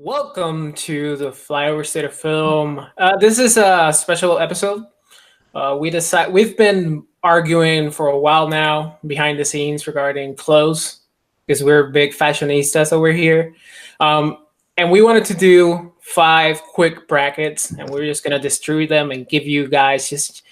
Welcome to the Flyover State of Film. This is a special episode. We've been arguing for a while now behind the scenes regarding clothes because we're big fashionistas over here, and we wanted to do 5 quick brackets, and we're just gonna distribute them and give you guys just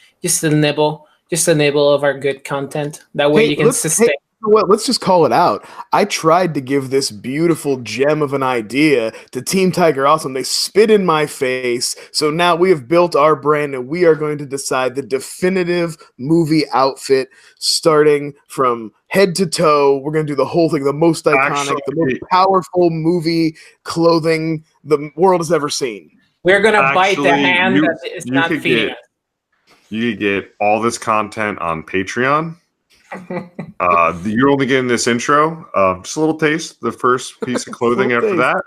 a nibble of our good content. That way you can sustain. What? Let's just call it out. I tried to give this beautiful gem of an idea to Team Tiger Awesome. They spit in my face. So now we have built our brand and we are going to decide the definitive movie outfit starting from head to toe. We're going to do the whole thing, the most iconic, the most powerful movie clothing the world has ever seen. We're going to bite the hand that is not feeding us. You could get all this content on Patreon. You're only getting this intro, just a little taste, the first piece of clothing after that.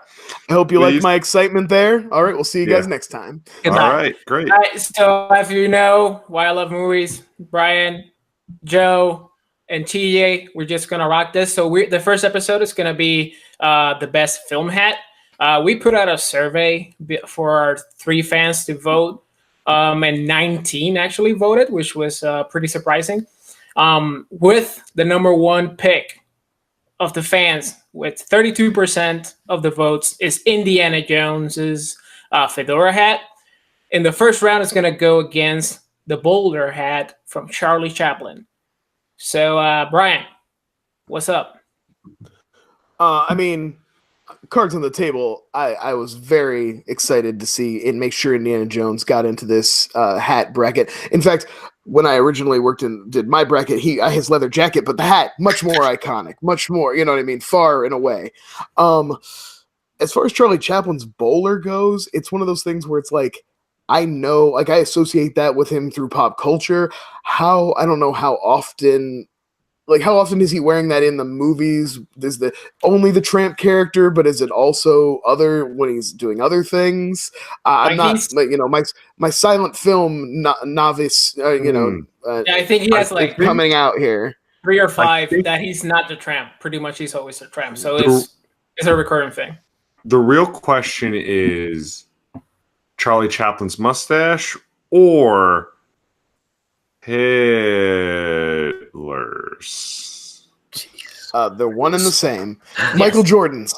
I hope you like my excitement there. All right, we'll see you guys next time. All right, great. All right, so if you know why I love movies, Brian, Joe, and TJ, we're just going to rock this. So the first episode is going to be the best film hat. We put out a survey for our 3 fans to vote, and 19 actually voted, which was pretty surprising. With the number 1 pick of the fans, with 32% of the votes, is Indiana Jones's fedora hat. In the first round, it's going to go against the bowler hat from Charlie Chaplin. So, Brian, what's up? Cards on the table. I was very excited to see and make sure Indiana Jones got into this hat bracket. In fact, when I originally did my bracket, his leather jacket, but the hat, much more iconic, much more, you know what I mean, far and away. As far as Charlie Chaplin's bowler goes, it's one of those things where it's like, I know, like I associate that with him through pop culture. I don't know how often is he wearing that in the movies? Is only the tramp character, but is it also when he's doing other things? I'm not, my silent film novice, I think he has coming out here 3 or 5 that he's not the tramp. Pretty much he's always a tramp. So it's a recurring thing. The real question is Charlie Chaplin's mustache or Hitler's. They're one and the same. Yes. Michael Jordan's.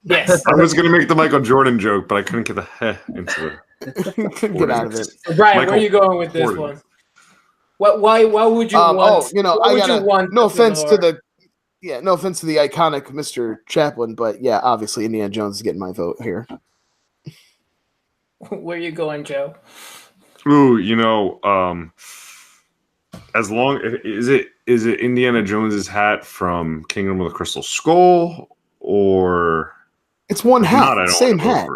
Yes. I was going to make the Michael Jordan joke, but I couldn't get the heh into it. Get out of it. So Brian, where are you going with this one? Why would you want? No offense to the iconic Mr. Chaplin, but yeah, obviously Indiana Jones is getting my vote here. Where are you going, Joe? Ooh, as long is it Indiana Jones's hat from Kingdom of the Crystal Skull, or it's one hat, same hat.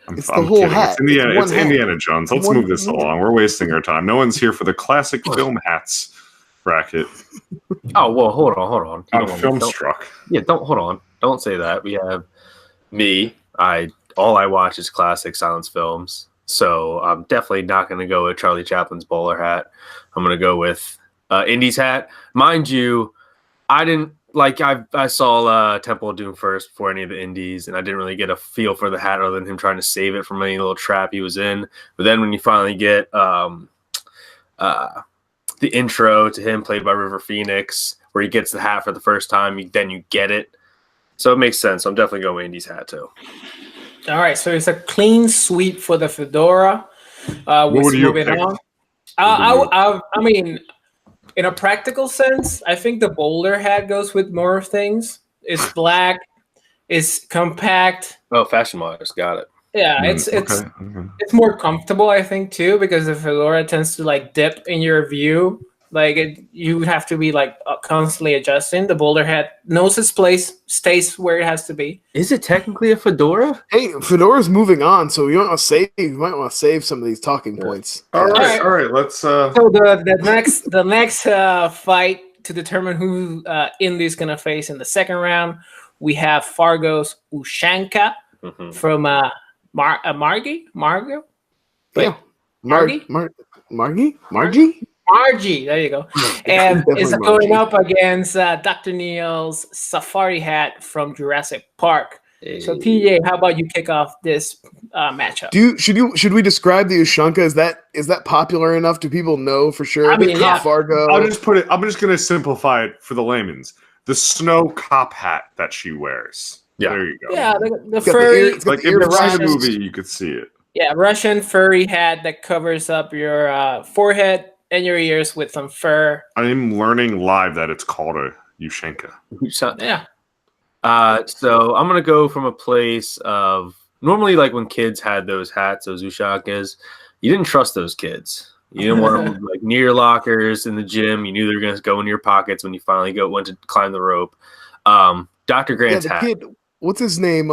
It's the whole hat. It's Indiana Jones. Let's move this along. We're wasting our time. No one's here for the classic film hats bracket. Oh well, hold on. I'm Filmstruck. Yeah, hold on. Don't say that. We have me. All I watch is classic silence films. So I'm definitely not going to go with Charlie Chaplin's bowler hat. I'm going to go with Indy's hat. Mind you, I saw Temple of Doom first before any of the Indies, and I didn't really get a feel for the hat other than him trying to save it from any little trap he was in. But then when you finally get the intro to him played by River Phoenix, where he gets the hat for the first time, then you get it. So it makes sense. I'm definitely going with Indy's hat too. All right, so it's a clean sweep for the fedora. What would you pick? I mean, in a practical sense, I think the bowler hat goes with more things. It's black, it's compact. Oh, fashion-wise, got it. Yeah, it's more comfortable, I think, too, because the fedora tends to dip in your view. You have to be constantly adjusting. The bowler hat knows its place, stays where it has to be. Is it technically a fedora? Hey, fedora's moving on, so you might want to save some of these talking points. All right. Let's. So the next fight to determine who Indy's gonna face in the second round, we have Fargo's Ushanka from Margie. Yeah, Margie. Margie, there you go. And is going up against Dr. Neal's safari hat from Jurassic Park. So TJ, how about you kick off this matchup? Should we describe the Ushanka? Is that popular enough? Do people know for sure? I mean, yeah. Fargo. I'll just put it. I'm just gonna simplify it for the layman's. The snow cop hat that she wears. Yeah. There you go. Yeah, the furry. Like if it's in the movie, you could see it. Yeah, Russian furry hat that covers up your forehead and your ears with some fur. I'm learning live that it's called a Ushanka. Yeah. So I'm gonna go from a place of normally like when kids had those hats, those Ushankas, you didn't trust those kids. You didn't want them like near your lockers in the gym. You knew they were gonna go in your pockets when you finally went to climb the rope. Dr. Grant's hat. Kid, what's his name?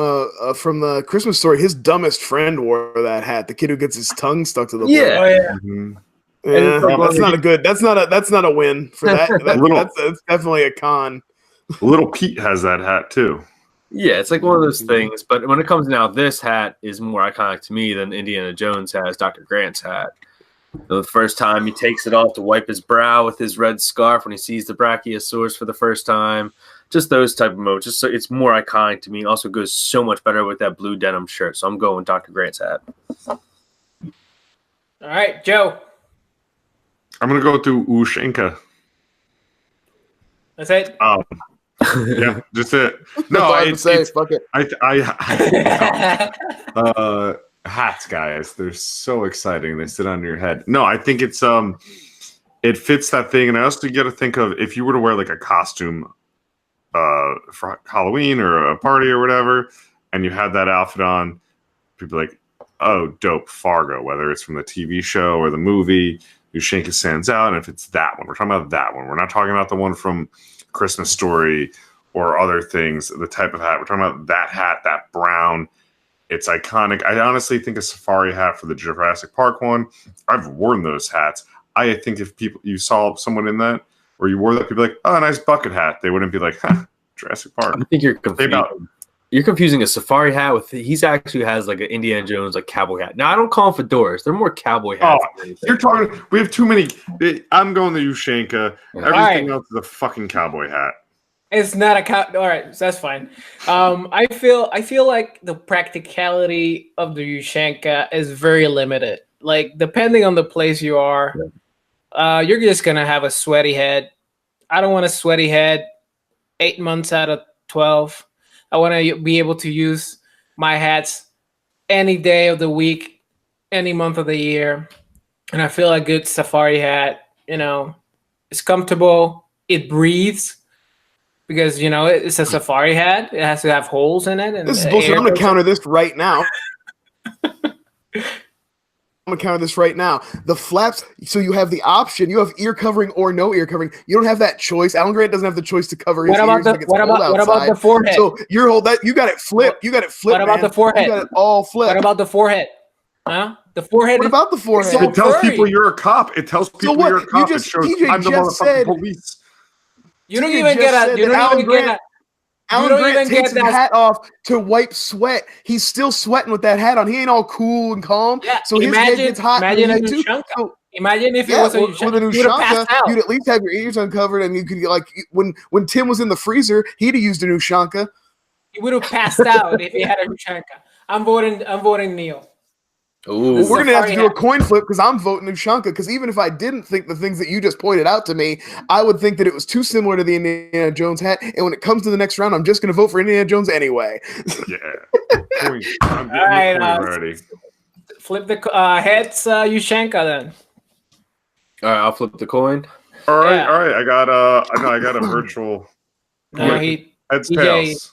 From the Christmas Story, his dumbest friend wore that hat. The kid who gets his tongue stuck to the yeah. Oh, yeah. Mm-hmm. Yeah, that's not a good. That's not a win for that. That's definitely a con. Little Pete has that hat too. Yeah, it's like one of those things. But when it comes now, this hat is more iconic to me than Indiana Jones has Dr. Grant's hat. The first time he takes it off to wipe his brow with his red scarf when he sees the Brachiosaurus for the first time. Just those type of moments. Just so it's more iconic to me. It also goes so much better with that blue denim shirt. So I'm going Dr. Grant's hat. All right, Joe. I'm gonna go through Ushanka. That's it. Yeah, just it. No, fuck it. Hats, guys. They're so exciting. They sit on your head. No, I think it's it fits that thing. And I also got to think of if you were to wear like a costume for Halloween or a party or whatever, and you had that outfit on, people be like, oh, dope, Fargo, whether it's from the TV show or the movie, Ushanka stands out. And if it's that one, we're talking about that one. We're not talking about the one from Christmas Story or other things, the type of hat. We're talking about that hat, that brown. It's iconic. I honestly think a safari hat for the Jurassic Park one. I've worn those hats. I think if you saw someone in that or you wore that, people be like, oh, a nice bucket hat. They wouldn't be like, huh, Jurassic Park. I think you're confusing. You're confusing a safari hat with he's actually has like an Indiana Jones like cowboy hat. Now I don't call them fedoras; they're more cowboy hats. Oh, you're talking. We have too many. I'm going to Ushanka. Yeah. Everything else is a fucking cowboy hat. It's not a cow. All right, so that's fine. I feel like the practicality of the Ushanka is very limited. Like depending on the place you are, you're just gonna have a sweaty head. I don't want a sweaty head 8 months out of 12. I want to be able to use my hats any day of the week, any month of the year. And I feel a good safari hat, it's comfortable. It breathes because, it's a safari hat. It has to have holes in it. And this is bullshit. I'm going to counter this right now. The flaps, so you have the option. You have ear covering or no ear covering. You don't have that choice. Alan Grant doesn't have the choice to cover his ears. What about the forehead? So you got it flipped. What about the forehead? You got it all flipped. What about the forehead? Huh? The forehead. What about the forehead? It tells people you're a cop. It tells people you're a cop. It shows TJ I'm the motherfucking police. You don't even get a. Alan Grant takes his hat off to wipe sweat. He's still sweating with that hat on. He ain't all cool and calm. Yeah, so his head gets hot. Imagine a Ushanka. So, imagine if it was a with an Ushanka, you'd at least have your ears uncovered, and you could when Tim was in the freezer, he'd have used an Ushanka. He would have passed out if he had a Ushanka. I'm voting Neil. Well, we're gonna have to do a coin flip because I'm voting Ushanka. Because even if I didn't think the things that you just pointed out to me, I would think that it was too similar to the Indiana Jones hat. And when it comes to the next round, I'm just gonna vote for Indiana Jones anyway. Yeah. I'm ready. Flip the heads, Ushanka then. All right, I'll flip the coin. All right. I got a virtual. Heads tails.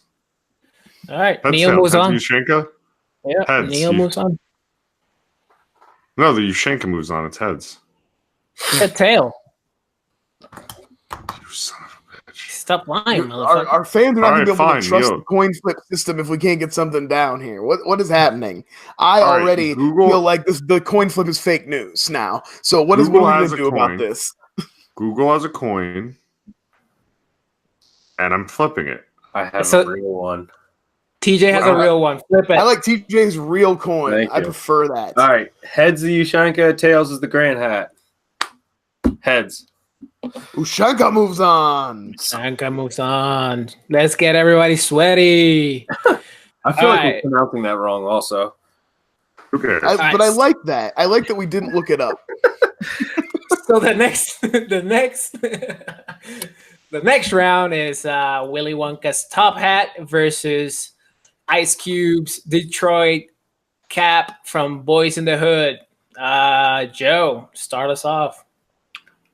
All right, Neil moves on. Ushanka. Yeah, heads. Neil moves on. No, the Ushanka moves on. It's heads. It's a tail. You son of a bitch. Stop lying, motherfucker. Our fans are not going to be able to trust the coin flip system if we can't get something down here. What is happening? I already feel like the coin flip is fake news now. So what are we going to do about this? Google has a coin, and I'm flipping it. I have a real one. TJ has a real one. Flip it. I like TJ's real coin. I prefer that. All right. Heads the Ushanka, tails is the Grant hat. Heads. Ushanka moves on. Let's get everybody sweaty. I feel like Alright. we're pronouncing that wrong also. Who cares? But I like that. I like that we didn't look it up. So the next round is Willy Wonka's top hat versus Ice Cube's Detroit cap from Boys in the Hood. Joe, start us off.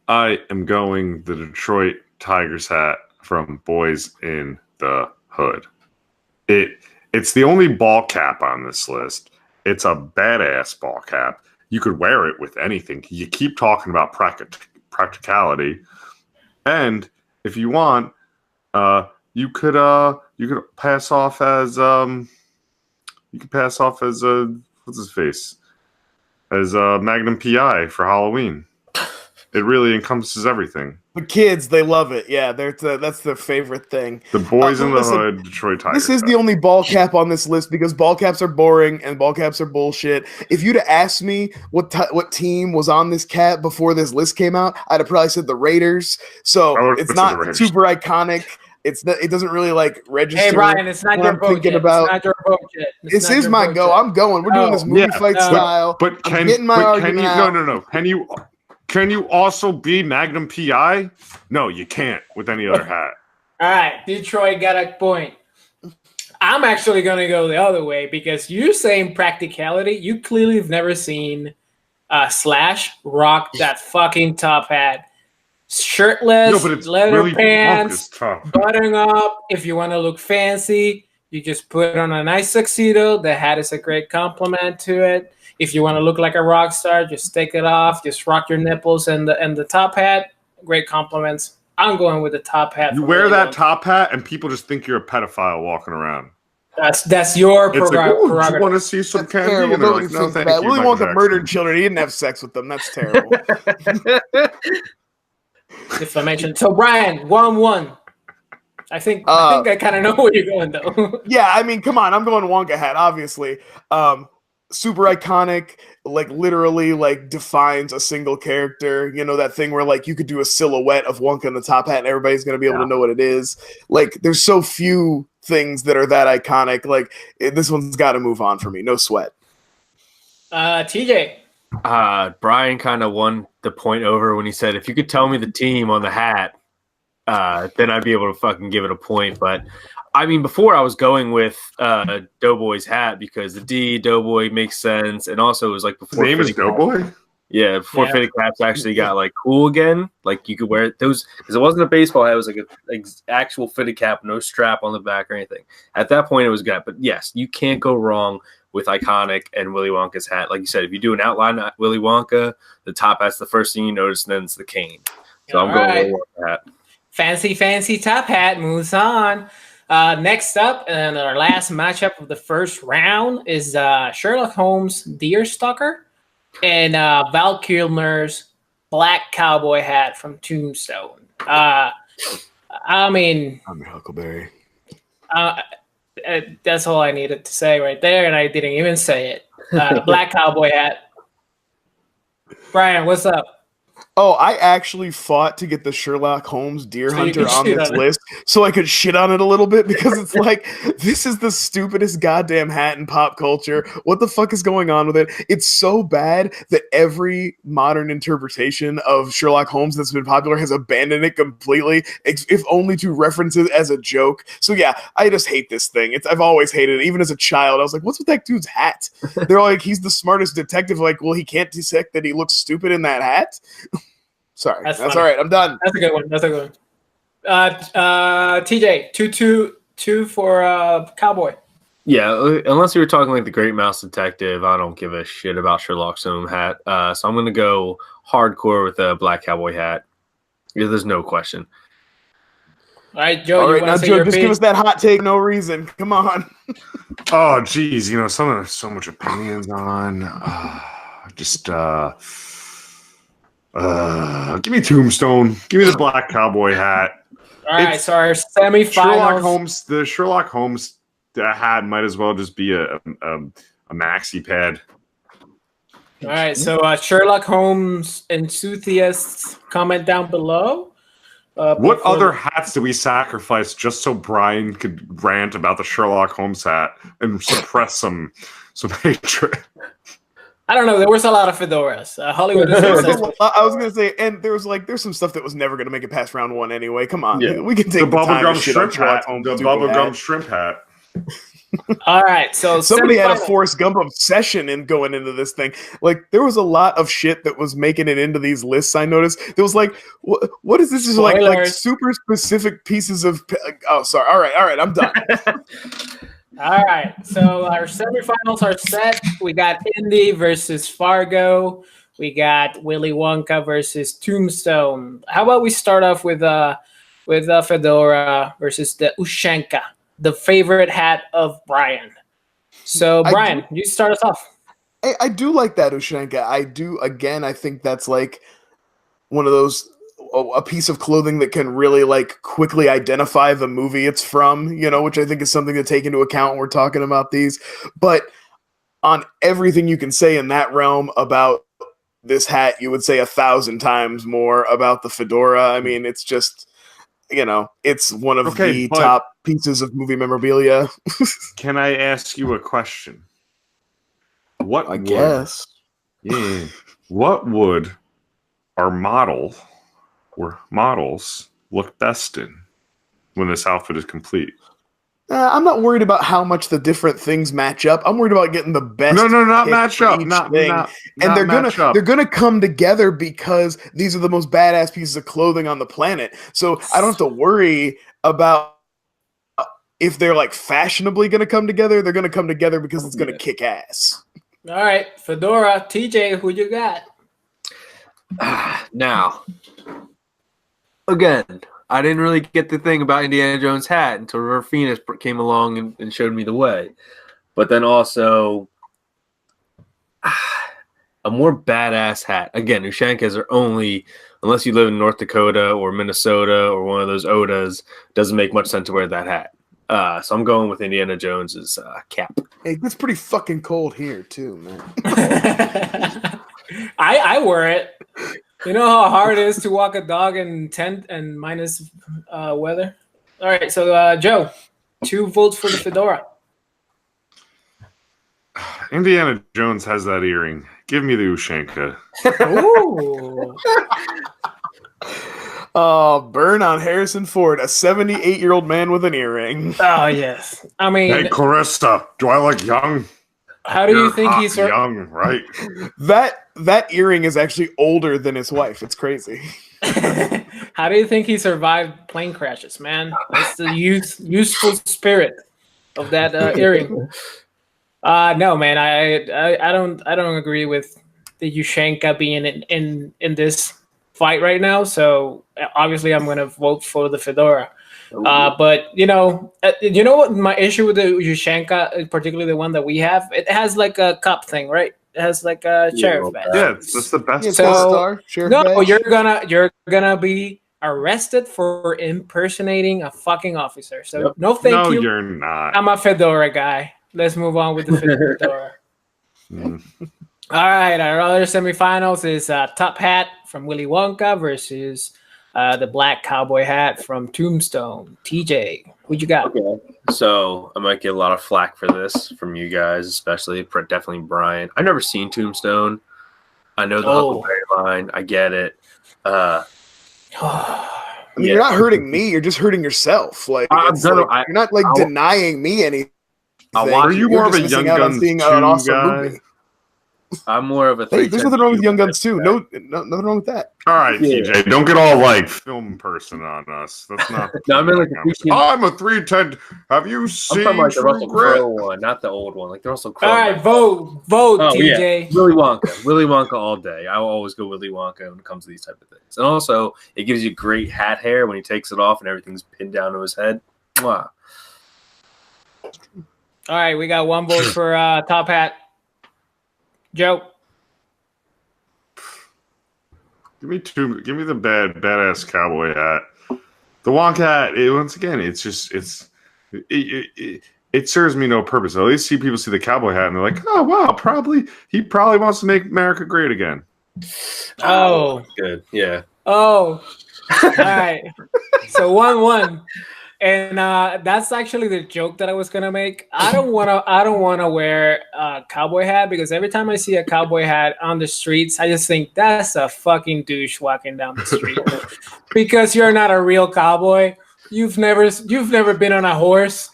I am going the Detroit Tigers hat from Boys in the Hood. It's the only ball cap on this list. It's a badass ball cap. You could wear it with anything. You keep talking about practicality, and if you want, you could pass off as what's his face, as Magnum PI for Halloween. It really encompasses everything. The kids, they love it. Yeah, that's their favorite thing. The Boys in the Hood, Detroit Tigers. This is the only ball cap on this list because ball caps are boring and ball caps are bullshit. If you'd have asked me what team was on this cap before this list came out, I'd have probably said the Raiders. So it's not super iconic. It doesn't really like register. Hey Brian, it's not your vote yet. It's not your vote yet. This is my go. Yet. I'm going. We're doing this movie fight style. But I'm getting my argument out. No. Can you also be Magnum PI? No, you can't with any other hat. All right, Detroit got a point. I'm actually going to go the other way because you're saying practicality. You clearly have never seen Slash rock that fucking top hat. Shirtless, leather really pants, button up. If you want to look fancy, you just put on a nice tuxedo. The hat is a great compliment to it. If you want to look like a rock star, just take it off. Just rock your nipples and the top hat. Great compliments. I'm going with the top hat. You wear that top hat, and people just think you're a pedophile walking around. That's your prerogative. You want to see some candy? And like, no, thank you. Willy Wonka murdered children. He didn't have sex with them. That's terrible. Defamation. So Brian, 1-1. I think I kind of know where you're going though. Yeah, I mean, come on. I'm going Wonka hat, obviously. Super iconic, like literally like defines a single character. You know, that thing where like you could do a silhouette of Wonka in the top hat and everybody's going to be able to know what it is. Like there's so few things that are that iconic. Like this one's got to move on for me. No sweat. TJ. Brian kind of won the point over when he said, if you could tell me the team on the hat, then I'd be able to fucking give it a point. But I mean, before I was going with Doughboy's hat because the D Doughboy makes sense, and also it was like before. His name is Doughboy. Yeah, before fitted caps actually got like cool again. Like you could wear those because it wasn't a baseball hat; it was like an actual fitted cap, no strap on the back or anything. At that point, it was good. But yes, you can't go wrong with iconic and Willy Wonka's hat. Like you said, if you do an outline of Willy Wonka, the top hat's the first thing you notice, and then it's the cane. So I'm going with Wonka hat. Fancy top hat moves on. Next up, and our last matchup of the first round is Sherlock Holmes' Deerstalker and Val Kilmer's black cowboy hat from Tombstone. I mean, I'm your Huckleberry. That's all I needed to say right there, and I didn't even say it. Black cowboy hat. Brian, what's up? Oh, I actually fought to get the Sherlock Holmes Deer Hunter on this list so I could shit on it a little bit because it's like, this is the stupidest goddamn hat in pop culture. What the fuck is going on with it? It's so bad that every modern interpretation of Sherlock Holmes that's been popular has abandoned it completely, if only to reference it as a joke. So yeah, I just hate this thing. I've always hated it. Even as a child, I was like, what's with that dude's hat? They're like, he's the smartest detective. Like, well, he can't detect that he looks stupid in that hat? Sorry, that's all right. I'm done. That's a good one. TJ, 2-2 for Cowboy. Yeah, unless you were talking like the Great Mouse Detective, I don't give a shit about Sherlock's own hat. So I'm going to go hardcore with a black cowboy hat. Yeah, there's no question. All right, Joe. All right, now Joe, just give us that hot take. No reason. Come on. Oh, geez, something there's so much opinions on. Give me Tombstone. Give me the black cowboy hat. All right, so our semifinals. The Sherlock Holmes hat might as well just be a maxi pad. All right, so Sherlock Holmes enthusiasts, comment down below. What before other hats do we sacrifice just so Brian could rant about the Sherlock Holmes hat and suppress some hatred? I don't know. There was a lot of fedoras. Hollywood is There was obsessed a with. lot, I was gonna say, and there's some stuff that was never gonna make it past round 1 anyway. Come on, Yeah. we can The take the time bubblegum to shit on shrimp Sherlock hat. Holmes' The stupid bubblegum hat. shrimp hat. All right, so Somebody had a semifinal. Forrest Gump obsession in going into this thing. Like, there was a lot of shit that was making it into these lists. I noticed there was like, what is this? Is like Spoilers. super specific pieces of. Oh, sorry. All right, I'm done. All right, so our semifinals are set. We got Indy versus Fargo. We got Willy Wonka versus Tombstone. How about we start off with Fedora versus the Ushanka, the favorite hat of Brian. So, Brian, you start us off. I do like that Ushanka. I do. Again, I think that's like one of those a piece of clothing that can really like quickly identify the movie it's from, which I think is something to take into account when we're talking about these. But on everything you can say in that realm about this hat, you would say 1,000 times more about the fedora. I mean, it's just, it's one of the top pieces of movie memorabilia. Can I ask you a question? I guess. Yeah. What would our models look best in when this outfit is complete? I'm not worried about how much the different things match up. I'm worried about getting the best. No, not match up. And they're gonna come together because these are the most badass pieces of clothing on the planet. So I don't have to worry about if they're like fashionably gonna come together. They're gonna come together because it's gonna kick ass. All right, fedora. TJ, who you got? Now, again, I didn't really get the thing about Indiana Jones' hat until River Phoenix came along and showed me the way. But then also, a more badass hat. Again, Ushankas are only, unless you live in North Dakota or Minnesota or one of those Odas, doesn't make much sense to wear that hat. So I'm going with Indiana Jones's cap. Hey, it's pretty fucking cold here too, man. I wear it. You know how hard it is to walk a dog in tent and minus weather? All right, so Joe, 2 votes for the fedora. Indiana Jones has that earring. Give me the Ushanka. Ooh. Burn on Harrison Ford, a 78-year-old man with an earring. Oh, yes. I mean, Hey, Clarissa, do I look young? how do you think hot he's young, right? That earring is actually older than his wife. It's crazy. How do you think he survived plane crashes, man? That's the useful spirit of that earring. No, man, I don't agree with the Ushanka being in this fight right now. So obviously, I'm gonna vote for the fedora. But you know what my issue with the Ushanka, particularly the one that we have, it has like a cup thing, right? It has like a sheriff badge. Yeah, that's the best. Yeah, So no, badge. you're gonna be arrested for impersonating a fucking officer. So no, thank you. No, you're not. I'm a fedora guy. Let's move on with the fedora. All right, our other semifinals is Top Hat from Willy Wonka versus the black cowboy hat from Tombstone. TJ, who you got? Okay. So I might get a lot of flack for this from you guys, especially definitely Brian. I've never seen Tombstone. I know the Huckleberry line. I get it. I mean, you're not hurting me. You're just hurting yourself. Like, you're not like denying me anything. Are you more of a Young Guns 2 guy? Movie. I'm more of a. Hey, there's nothing wrong with Young Guns 2. No, nothing wrong with that. All right, TJ, don't get all like film person on us. That's not. No, I mean like I'm a 310. Have you seen? I'm talking like the True Russell Grit? Crowe one, not the old one. Like the Russell Crowe. All right, vote, TJ. Yeah. Willy Wonka all day. I will always go Willy Wonka when it comes to these type of things. And also, it gives you great hat hair when he takes it off and everything's pinned down to his head. Mwah. All right, we got 1 vote for Top Hat. Joe. Give me the badass cowboy hat. The Wonka hat. Once again, it serves me no purpose. I at least see people see the cowboy hat and they're like, oh wow, he probably wants to make America great again. Oh, good. Yeah. Oh, All right. So 1-1. And that's actually the joke that I was gonna make. I don't wanna wear a cowboy hat because every time I see a cowboy hat on the streets, I just think that's a fucking douche walking down the street. Because you're not a real cowboy. You've never been on a horse.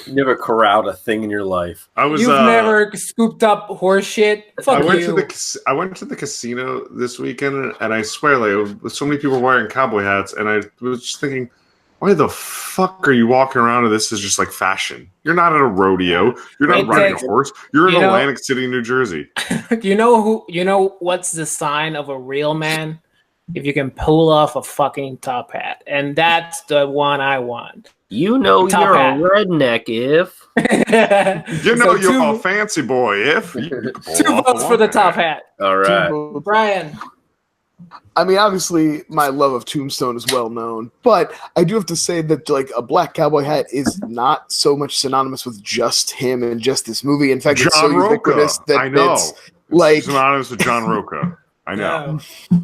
You never corralled a thing in your life. You've never scooped up horse shit. Fuck I went you. to the casino this weekend, and I swear, like, so many people wearing cowboy hats, and I was just thinking, why the fuck are you walking around and this is just like fashion? You're not at a rodeo. You're not riding a horse. You're in Atlantic City, New Jersey. You know what's the sign of a real man? If you can pull off a fucking top hat. And that's the one I want. You know Top you're hat. a redneck if. You know you're a fancy boy if. You can pull 2 off a votes for the Wonka top hat. hat. All right. Brian. I mean, obviously, my love of Tombstone is well known, but I do have to say that like a black cowboy hat is not so much synonymous with just him and just this movie. In fact, it's so John ubiquitous Roca. that I know. it's like synonymous with John Roca. I know. No.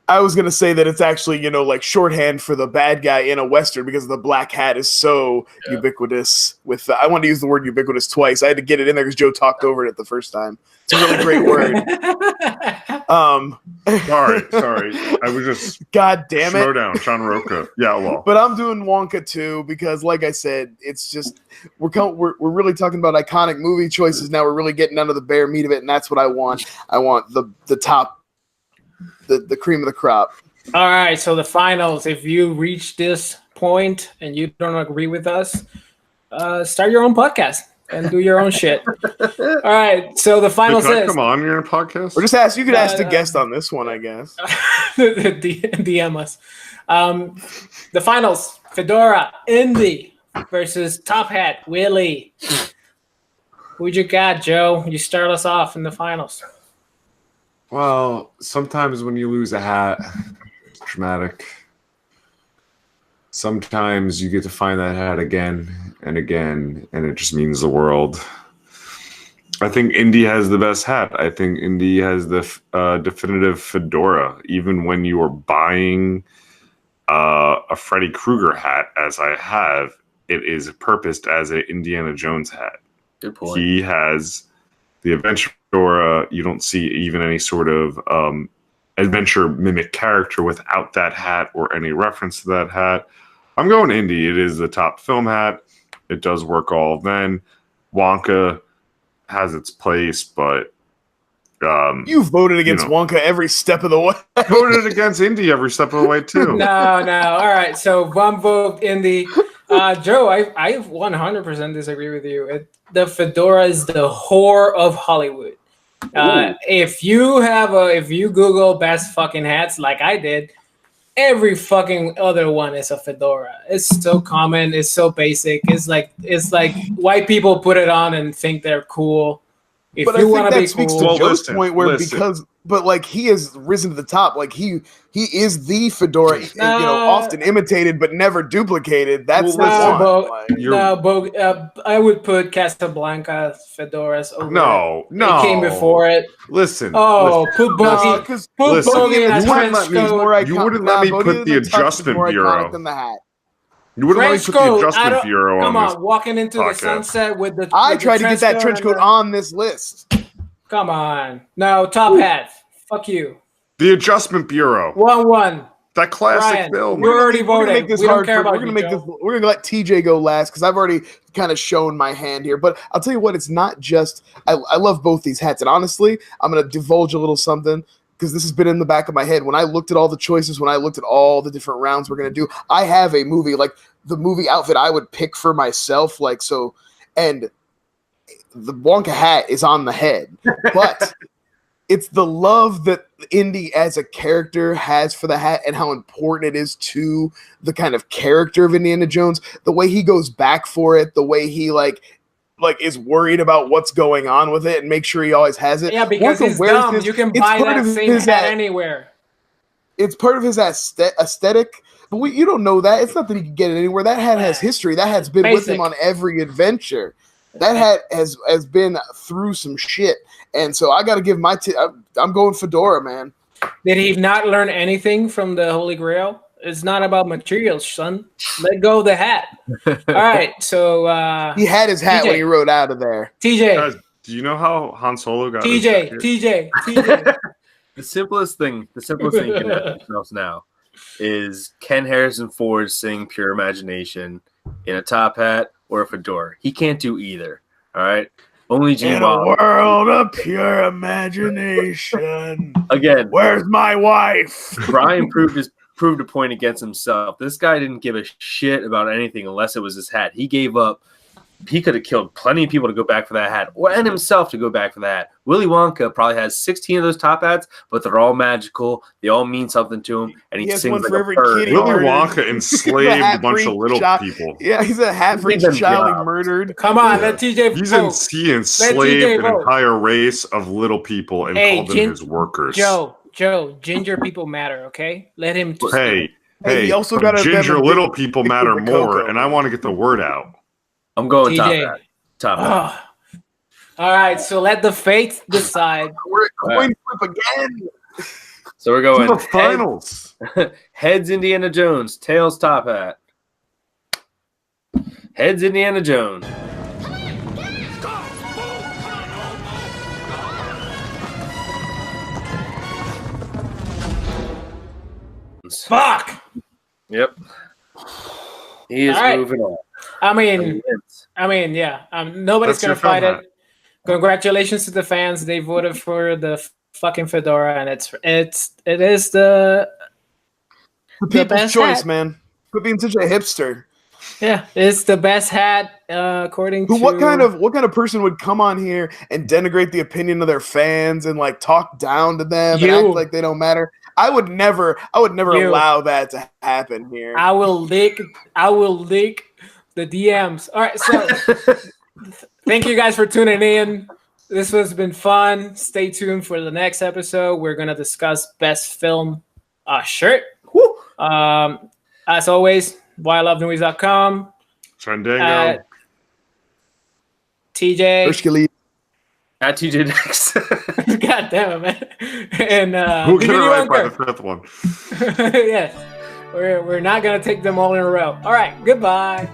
I was gonna say that it's actually like shorthand for the bad guy in a western because the black hat is so ubiquitous. With I wanted to use the word ubiquitous twice. I had to get it in there because Joe talked over it the first time. It's a really great word. Sorry. I was just God damn it. slow down, John Roca. Yeah, well. But I'm doing Wonka too because, like I said, it's just we're really talking about iconic movie choices now. We're really getting down to the bare meat of it, and that's what I want. I want the top, the cream of the crop. All right, so the finals. If you reach this point and you don't agree with us, start your own podcast and do your own shit. All right, so the final Can I says. come on, you're in a podcast? Or just ask. You could ask the guest on this one, I guess. DM us. The finals: Fedora, Indy versus Top Hat, Willie. Who'd you got, Joe? You start us off in the finals. Well, sometimes when you lose a hat, it's dramatic. Sometimes you get to find that hat again and again, and it just means the world. I think Indy has the best hat. I think Indy has the definitive fedora. Even when you are buying a Freddy Krueger hat, as I have, it is purposed as an Indiana Jones hat. Good point. He has the adventure fedora. You don't see even any sort of adventure mimic character without that hat or any reference to that hat. I'm going Indy. It is the top film hat. It does work all then. Wonka has its place, but You voted against Wonka every step of the way. I voted against Indy every step of the way too. No. All right, so one vote Indy. Joe, I 100% disagree with you. The fedora is the whore of Hollywood. If you Google best fucking hats like I did, every fucking other one is a fedora. It's so common. It's so basic. It's like white people put it on and think they're cool. If But you I want think to that be speaks cool, to Joe's listen, point where listen. but like he has risen to the top. Like he is the fedora, often imitated but never duplicated. That's Well, the one. I would put Casablanca fedoras over. No. It came before it. Listen. Put Bogey. Put Bogey in a trench coat. You wouldn't let me put the adjustment bureau. Than the hat. You wouldn't let me put the adjustment bureau on this. Come on, walking into podcast. the sunset with the. I tried to get that trench coat on this list. Come on, no top hat. Fuck you. The adjustment bureau. 1-1. That classic Brian, film. you're already voted. We're gonna make this we hard. don't care about We're gonna let TJ go last because I've already kind of shown my hand here. But I'll tell you what, it's not just. I love both these hats, and honestly, I'm gonna divulge a little something because this has been in the back of my head when I looked at all the choices, when I looked at all the different rounds we're gonna do. I have a movie like the movie outfit I would pick for myself, and the Wonka hat is on the head, but. It's the love that Indy as a character has for the hat and how important it is to the kind of character of Indiana Jones. The way he goes back for it, the way he like is worried about what's going on with it and make sure he always has it. Yeah, because Wonka he's wears dumb. this- You can it's buy part that of same his hat anywhere. It's part of his aesthetic, but you don't know that. It's not that he can get it anywhere. That hat has history. That hat's been with him on every adventure. That hat has been through some shit. And so I got to give I'm going fedora, man. Did he not learn anything from the Holy Grail? It's not about materials, son. Let go of the hat. All right, so He had his hat TJ. when he rode out of there. TJ, Guys, do you know how Han Solo got his jacket? TJ. The simplest thing you can ask yourselves now is, can Harrison Ford sing Pure Imagination in a top hat or a fedora? He can't do either. All right. Only Gene In a Wilder. world of pure imagination. Again, Where's my wife? Brian proved a point against himself. This guy didn't give a shit about anything unless it was his hat. He gave up. He could have killed plenty of people to go back for that hat, and himself to go back for that. Willy Wonka probably has 16 of those top hats, but they're all magical. They all mean something to him, and he He has sings one like for a every bird. kid he Willy murdered. Wonka enslaved a hat bunch for of each little child. people. Yeah, he's a hat for each Leave them child he jobs. murdered. Come on, let TJ vote. He enslaved TJ an vote. entire race of little people and called them his workers. Joe, ginger people matter, okay? Let him. Hey, Hey, he also but got a ginger them little big people picture matter of more, Coco. and I want to get the word out. I'm going top TJ. hat. Top hat. All right, so let the fates decide. We're at coin flip again. So we're To going the finals. heads Indiana Jones, tails top hat. Heads Indiana Jones. Fuck. Yep. He is All right. moving on. I mean, yeah. Nobody's That's your gonna fight film it. Congratulations to the fans. They voted for the fucking fedora, and it is the People's best choice, hat. man. Quit being such a hipster. Yeah, it's the best hat according to What kind of person would come on here and denigrate the opinion of their fans and like talk down to them and You. act like they don't matter? I would never You. allow that to happen here. I will leak the DMs. All right, so thank you guys for tuning in. This has been fun. Stay tuned for the next episode. We're gonna discuss best film shirt. Woo. As always, whylovemovies.com. Fandango. TJ. Hershkely. At TJ next. God damn it, man. And We'll get it DVD right by the Bunker. fifth one. Yes. We're not gonna take them all in a row. All right, goodbye.